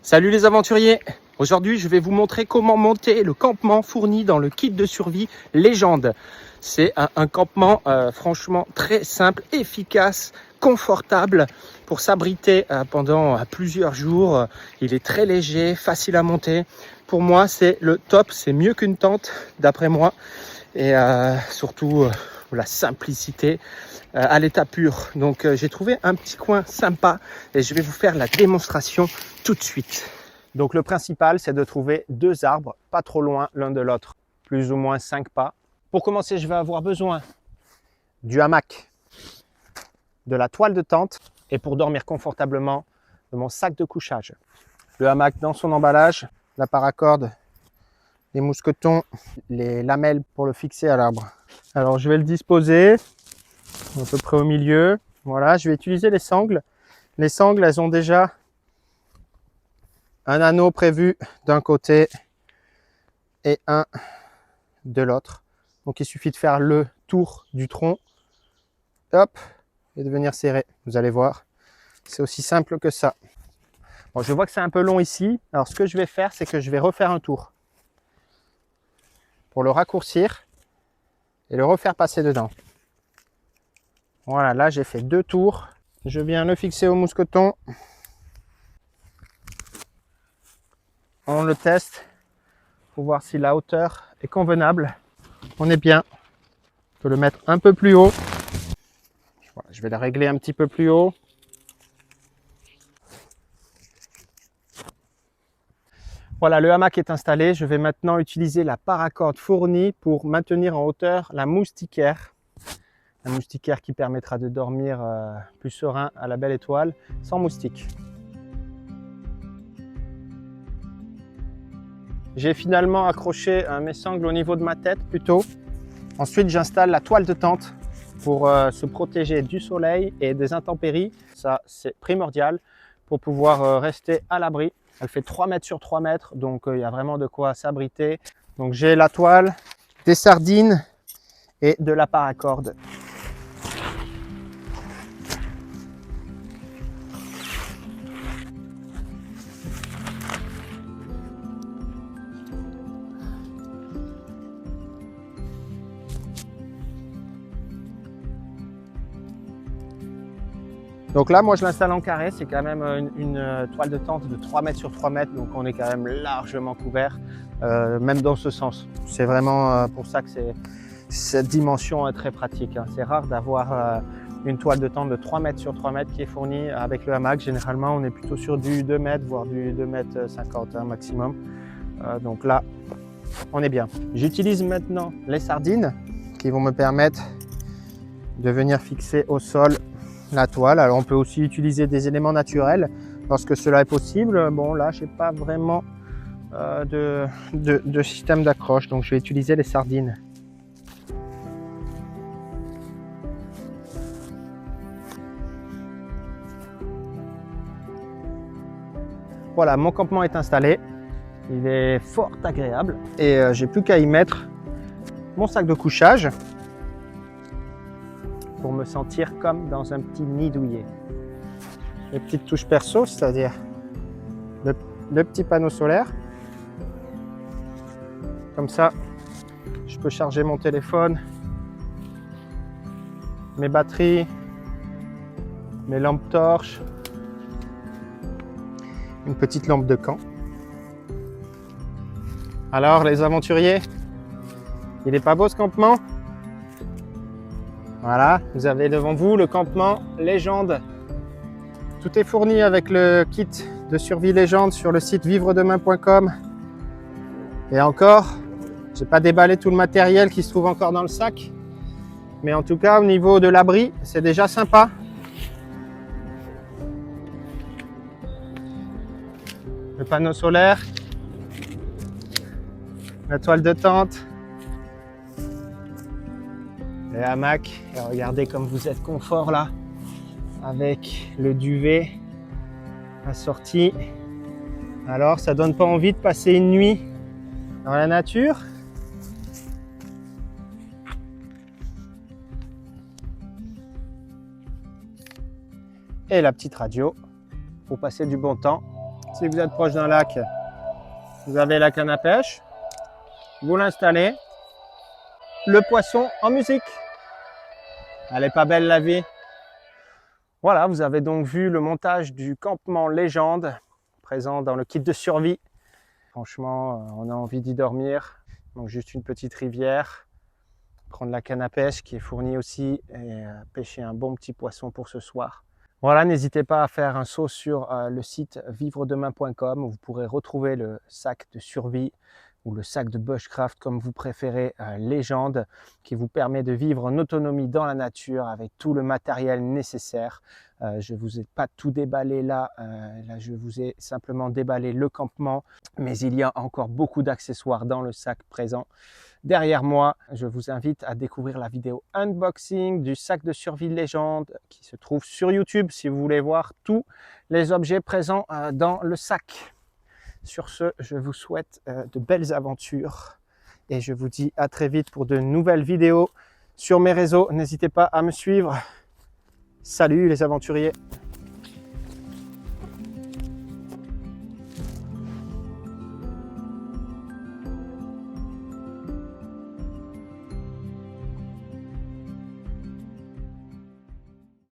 Salut les aventuriers! Aujourd'hui, je vais vous montrer comment monter le campement fourni dans le kit de survie Légende. C'est un campement franchement très simple, efficace, confortable pour s'abriter pendant plusieurs jours. Il est très léger, facile à monter. Pour moi, c'est le top, c'est mieux qu'une tente d'après moi. Et surtout la simplicité à l'état pur. Donc j'ai trouvé un petit coin sympa et je vais vous faire la démonstration tout de suite. Donc le principal, c'est de trouver deux arbres pas trop loin l'un de l'autre, plus ou moins 5 pas. Pour commencer, je vais avoir besoin du hamac, de la toile de tente et pour dormir confortablement, de mon sac de couchage. Le hamac dans son emballage, la paracorde, les mousquetons, les lamelles pour le fixer à l'arbre. Alors je vais le disposer à peu près au milieu. Voilà, je vais utiliser les sangles. Les sangles, elles ont déjà un anneau prévu d'un côté et un de l'autre. Donc il suffit de faire le tour du tronc, hop, et de venir serrer. Vous allez voir, c'est aussi simple que ça. Bon, je vois que c'est un peu long ici. Alors ce que je vais faire, c'est que je vais refaire un tour pour le raccourcir et le refaire passer dedans. Voilà, là j'ai fait 2 tours. Je viens le fixer au mousqueton. On le teste pour voir si la hauteur est convenable. On est bien. On peut le mettre un peu plus haut. Voilà, je vais le régler un petit peu plus haut. Voilà, le hamac est installé. Je vais maintenant utiliser la paracorde fournie pour maintenir en hauteur la moustiquaire. La moustiquaire qui permettra de dormir plus serein à la belle étoile, sans moustiques. J'ai finalement accroché mes sangles au niveau de ma tête plutôt. Ensuite, j'installe la toile de tente pour se protéger du soleil et des intempéries. Ça, c'est primordial pour pouvoir rester à l'abri. Elle fait 3 mètres sur 3 mètres, donc il y a vraiment de quoi s'abriter. Donc j'ai la toile, des sardines et de la paracorde. Donc là, moi je l'installe en carré, c'est quand même une toile de tente de 3 mètres sur 3 mètres, donc on est quand même largement couvert, même dans ce sens. C'est vraiment pour ça que cette dimension est très pratique. C'est rare d'avoir une toile de tente de 3 mètres sur 3 mètres qui est fournie avec le hamac. Généralement, on est plutôt sur du 2 mètres, voire du 2 mètres 50 maximum. Donc là, on est bien. J'utilise maintenant les sardines qui vont me permettre de venir fixer au sol la toile. Alors on peut aussi utiliser des éléments naturels lorsque cela est possible. Bon là j'ai pas vraiment de système d'accroche, donc je vais utiliser les sardines. Voilà, mon campement est installé, il est fort agréable et j'ai plus qu'à y mettre mon sac de couchage pour me sentir comme dans un petit nid douillet. Les petites touches perso, c'est-à-dire le petit panneau solaire. Comme ça, je peux charger mon téléphone, mes batteries, mes lampes torches, une petite lampe de camp. Alors les aventuriers, il est pas beau ce campement? Voilà, vous avez devant vous le campement Légende. Tout est fourni avec le kit de survie Légende sur le site vivredemain.com. Et encore, j'ai pas déballé tout le matériel qui se trouve encore dans le sac. Mais en tout cas, au niveau de l'abri, c'est déjà sympa. Le panneau solaire, la toile de tente, le hamac. Et regardez comme vous êtes confort là, avec le duvet assorti. Alors, ça donne pas envie de passer une nuit dans la nature? Et la petite radio pour passer du bon temps Si vous êtes proche d'un lac, vous avez la canne à pêche. Vous l'installez. Le poisson en musique. Elle est pas belle la vie. Voilà, vous avez donc vu le montage du campement Légende présent dans le kit de survie. Franchement, on a envie d'y dormir. Donc juste une petite rivière, prendre la canne à pêche qui est fournie aussi et pêcher un bon petit poisson pour ce soir. Voilà, n'hésitez pas à faire un saut sur le site vivredemain.com où vous pourrez retrouver le sac de survie ou le sac de bushcraft comme vous préférez, Légende, qui vous permet de vivre en autonomie dans la nature avec tout le matériel nécessaire. Je ne vous ai pas tout déballé là, je vous ai simplement déballé le campement, mais il y a encore beaucoup d'accessoires dans le sac présent. Derrière moi, je vous invite à découvrir la vidéo unboxing du sac de survie Légende qui se trouve sur YouTube si vous voulez voir tous les objets présents dans le sac. Sur ce, je vous souhaite de belles aventures et je vous dis à très vite pour de nouvelles vidéos sur mes réseaux. N'hésitez pas à me suivre. Salut les aventuriers!